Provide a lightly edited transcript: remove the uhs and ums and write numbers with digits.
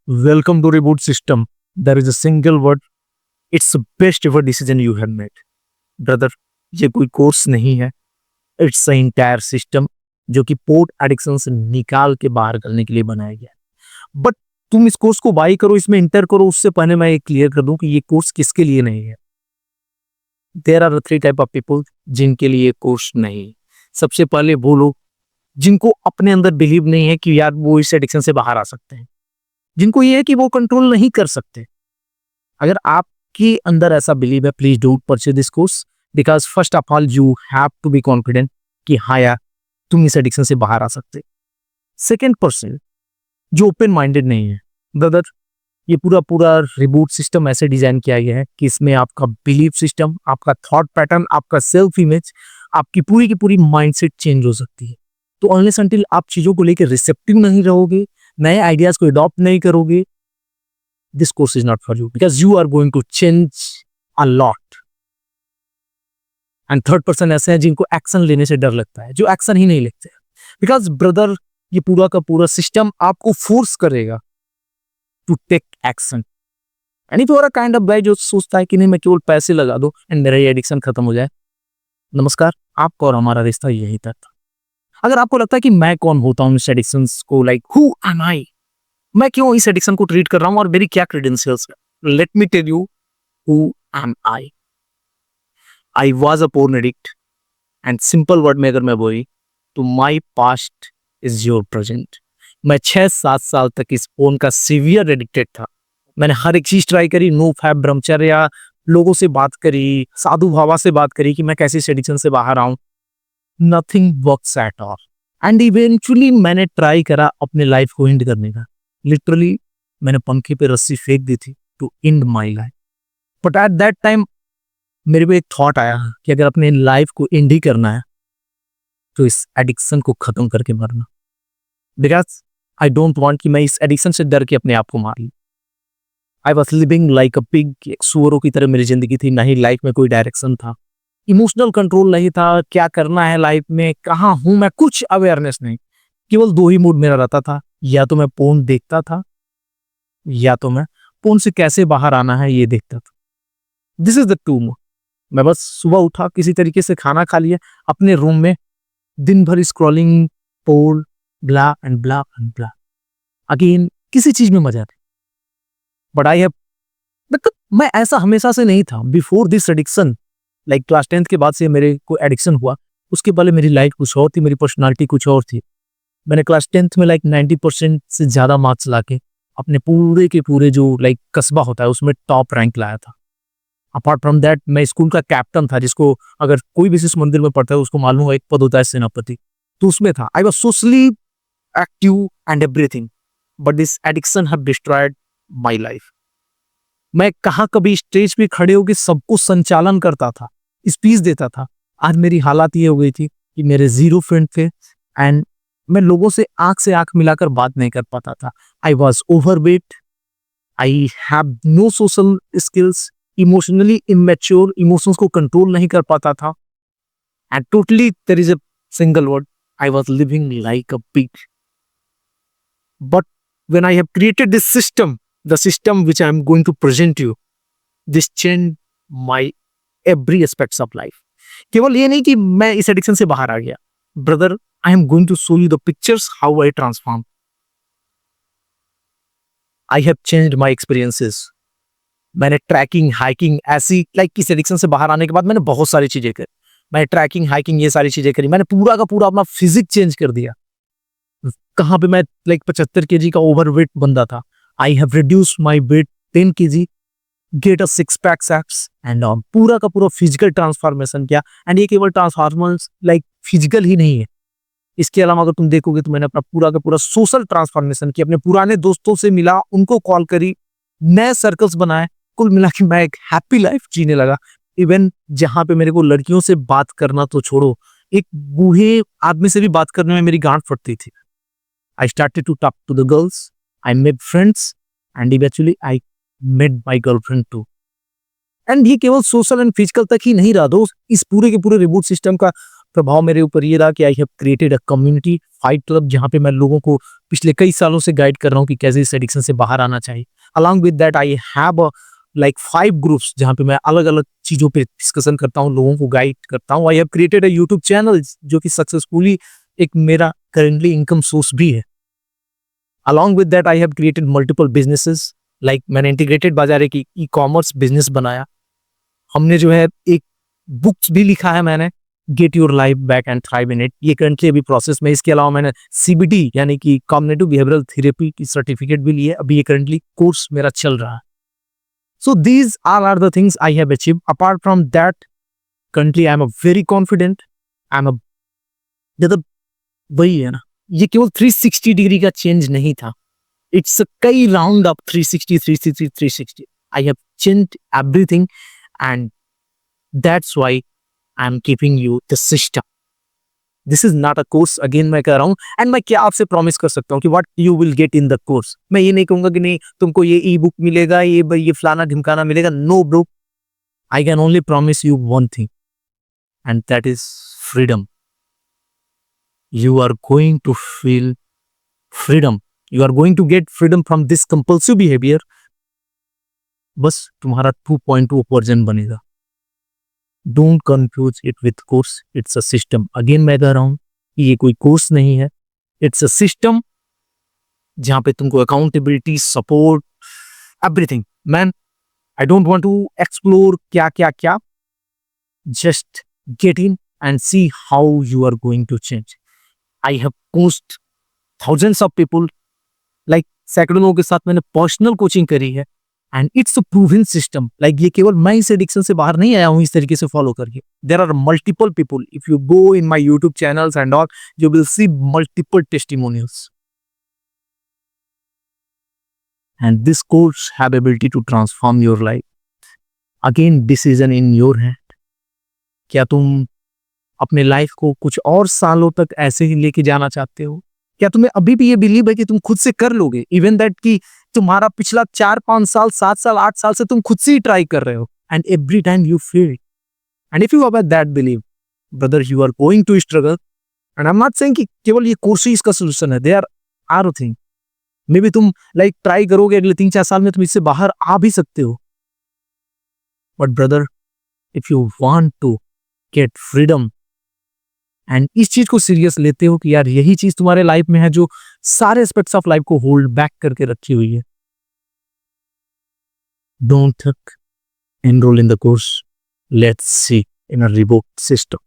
Welcome to Reboot System. There is a single word. It's the best ever decision you have made. Brother, ये कोई course नहीं है. It's an entire system जो कि port addiction से निकाल के बाहर करने के लिए बनाया गया है. बट तुम इस कोर्स को बाई करो, इसमें इंटर करो, उससे पहले मैं ये क्लियर कर दूं कि ये कोर्स किसके लिए नहीं है. There are 3 type of people जिनके लिए कोर्स नहीं. सबसे पहले वो लोग जिनको अपने अंदर बिलीव नहीं है कि यार वो इस एडिक्शन से बाहर आ सकते हैं, जिनको ये है कि वो कंट्रोल नहीं कर सकते. अगर आपके अंदर ऐसा बिलीव है, please don't purchase this course, because first of all you have to be confident कि हाँ यार तुम इस एडिक्शन से बाहर आ सकते. सेकेंड पर्सन जो ओपन माइंडेड नहीं है, ब्रदर ये पूरा रिबूट सिस्टम ऐसे डिजाइन किया गया है कि इसमें आपका बिलीफ सिस्टम, आपका थॉट पैटर्न, आपका सेल्फ इमेज, आपकी पूरी की पूरी माइंडसेट चेंज हो सकती है. तो अनलेस अनटिल आप चीजों को लेकर रिसेप्टिव नहीं रहोगे, नए आइडियाज को अडॉप्ट नहीं करोगे, this course is not for you, because you are going to change a lot. And third person ऐसे हैं जिनको एक्शन लेने से डर लगता है, जो एक्शन ही नहीं लेते. बिकॉज ब्रदर ये पूरा का पूरा सिस्टम आपको फोर्स करेगा to take action. And if you are a kind of guy जो सोचता है कि नहीं मैं केवल पैसे लगा दूं एंड मेरा ये एडिक्शन खत्म हो जाए, नमस्कार, आपका और हमारा रिश्ता यही तक था. अगर आपको लगता है कि मैं कौन होता हूँ इस एडिक्शन को, लाइक हु एम आई, मैं क्यों इस एडिक्शन को ट्रीट कर रहा हूँ और मेरी क्या क्रेडेंशियल्स है, let me tell you who am I. I was a porn addict and simple word में अगर मैं बोली तो my past is your present. मैं 6-7 साल तक इस फोन का सीवियर एडिक्टेड था. मैंने हर एक चीज ट्राई करी, नो फैब, ब्रह्मचर्या, लोगों से बात करी, साधु भावा से बात करी कि मैं कैसे इस एडिक्शन से बाहर आऊं. Nothing works at all. And eventually मैंने ट्राई करा अपने लाइफ को एंड करने का. लिटरली मैंने पंखे पे रस्सी फेंक दी थी to end my life. But at that time मेरे को एक थॉट आया कि अगर अपने लाइफ को एंड ही करना है तो इस एडिक्शन को खत्म करके मरना. बिकॉज आई डोंट वांट कि मैं इस एडिक्शन से डर के अपने आप को मार लूं. आई was living like a pig. एक सुअरों की तरह मेरी जिंदगी थी. ना ही लाइफ में कोई डायरेक्शन था, इमोशनल कंट्रोल नहीं था, क्या करना है लाइफ में, कहाँ हूं मैं, कुछ अवेयरनेस नहीं. केवल 2 ही मूड मेरा रहता था, या तो मैं पोर्न देखता था या तो मैं पोर्न से कैसे बाहर आना है ये देखता था. This is the 2 mood. मैं बस सुबह उठा, किसी तरीके से खाना खा लिया, अपने रूम में दिन भर scrolling, porn, blah and blah and blah. Again किसी चीज में मजा नहीं. बट आई हैव, मतलब मैं ऐसा हमेशा से नहीं था. Before this addiction, like class 10th के बाद से मेरे को एडिक्शन हुआ, उसके पहले मेरी लाइफ कुछ और थी, मेरी पर्सनालिटी कुछ और थी. मैंने क्लास 10th में लाइक 90% से ज्यादा मार्क्स लाके अपने पूरे के पूरे जो लाइक कस्बा होता है उसमें टॉप रैंक लाया था. अपार्ट फ्रॉम दैट मैं स्कूल का कैप्टन था, जिसको अगर कोई भी इस मंदिर में पढ़ता है उसको मालूम हो एक पद होता है सेनापति, तो उसमें था. I was socially active and everything. But this addiction have destroyed my life. मैं कहाँ कभी स्टेज पे खड़े होकर सबको संचालन करता था, स्पीच देता था. आज मेरी हालत ये हो गई थी कि मेरे 0 फ्रेंड थे एंड मैं लोगों से आंख मिलाकर बात नहीं कर पाता था. I was overweight, I have no social skills, emotionally immature, emotions को कंट्रोल नहीं कर पाता था. And totally there is a single word, I was living like a pig. But when I have created this system, the system which I am going to present you, this changed my every aspects of life. केवल ये नहीं कि मैं इस addiction से बाहर आ गया, brother I am going to show you the pictures how I transform. I have changed my experiences. मैंने ट्रैकिंग, हाइकिंग, ऐसी लाइक इस एडिक्शन से बाहर आने के बाद मैंने बहुत सारी चीजें करी. मैंने ट्रैकिंग, हाइकिंग, ये सारी चीजें करी. मैंने पूरा का पूरा अपना फिजिक चेंज कर दिया. कहाँ पे मैं लाइक 75 kg का ओवरवेट बंदा था, I have reduced my weight 10 kg, get a 6-pack abs and पूरा का पूरा फिजिकल ट्रांसफॉर्मेशन किया. एंड ये केवल ट्रांसफॉर्मेशन लाइक फिजिकल ही नहीं है, इसके अलावा अगर तुम देखोगे तो मैंने अपना पूरा का पूरा सोशल ट्रांसफॉर्मेशन किया. अपने पुराने दोस्तों से मिला, उनको कॉल करी, नए सर्कल्स बनाए. कुल मिला के मैं एक हैप्पी लाइफ जीने लगा. इवन जहां पे मेरे को लड़कियों से बात करना तो छोड़ो, एक बूढ़े आदमी से भी बात करने में मेरी गांठ फटती थी. I started to talk to the girls. I made friends and eventually I met my girlfriend too. And ये केवल सोशल एंड फिजिकल तक ही नहीं रहा दोस्त. इस पूरे के पूरे रिबूट सिस्टम का प्रभाव मेरे ऊपर ये रहा कि आई have created a community fight club, जहाँ पे मैं लोगों को पिछले कई सालों से गाइड कर रहा हूँ कि कैसे इस एडिक्शन से बाहर आना चाहिए। Along with that I have like 5 groups जहाँ पे मैं अलग अलग चीजों पे डिस्कशन करता हूँ, लोगों को गाइड करता हूँ। आई have created a YouTube channel जो कि सक्सेसफुली एक मेरा करेंटली इनकम सोर्स भी है। Along with that I have created multiple businesses, like मैंने इंटीग्रेटेड बाजार एक ई कॉमर्स बिजनेस बनाया। हमने जो है एक बुक्स भी लिखा है मैंने, get your life back and thrive in it, ये करंटली अभी प्रोसेस में। इसके अलावा मैंने सीबीटी यानी कि कॉग्निटिव बिहेवियरल थेरेपी की सर्टिफिकेट भी ली है, अभी ये करंटली कोर्स मेरा चल रहा है। So these are the things I have achieved. Apart from that currently I am a very confident, I am a, मतलब वही है ना, ये केवल 360 डिग्री का चेंज नहीं था, इट्स कई round up 360 360 360। I have changed everything and that's why I am keeping you the system. This is not a course, again मैं कह रहा हूं। एंड मैं क्या आपसे प्रॉमिस कर सकता हूं कि what you will get in the course. मैं ये नहीं कहूंगा कि नहीं तुमको ये ई बुक मिलेगा, ये फलाना ढिमकाना मिलेगा। No bro, I can only promise you one thing and that is freedom. You are going to feel freedom. You are going to get freedom from this compulsive behavior. बस तुम्हारा 2.2 वर्जन बनेगा। Don't confuse it with course, it's a system. Again मैं कह रहा हूं कि ये कोई कोर्स नहीं है, इट्स अ सिस्टम जहां पे तुमको accountability, support, everything. Man, I don't want to explore क्या क्या क्या, just get in and see how you are going to change. I have coached thousands of people, like सैकड़ों लोगों के साथ मैंने पर्सनल कोचिंग करी है and it's a proven system. Like ये केवल मैं इस एडिक्शन से बाहर नहीं आया हूं इस तरीके से फॉलो करके। There are multiple people, if you go in my YouTube channels and all, you will see multiple testimonials and this course have ability to transform your life. Again decision in your hand. क्या तुम अपने life को कुछ और सालों तक ऐसे ही लेके जाना चाहते हो? क्या तुम्हें अभी भी ये बिलीव है कि तुम खुद से कर लोगे, इवन दैट कि तुम्हारा पिछला 4-5 साल 7 साल 8 साल से तुम खुद से ही ट्राई कर रहे हो and every time you fail? And if you have that believe, brother, you are going to struggle. And I am not saying कि केवल ये कोर्स ही इसका सोल्यूशन है। There are thing, maybe तुम लाइक ट्राई करोगे, अगले 3-4 साल में तुम इससे बाहर आ भी सकते हो। But brother, if you want to get freedom and इस चीज को सीरियस लेते हो कि यार यही चीज तुम्हारे लाइफ में है जो सारे एस्पेक्ट्स ऑफ लाइफ को होल्ड बैक करके रखी हुई है, don't enrol in the course, let's see in a revoked system.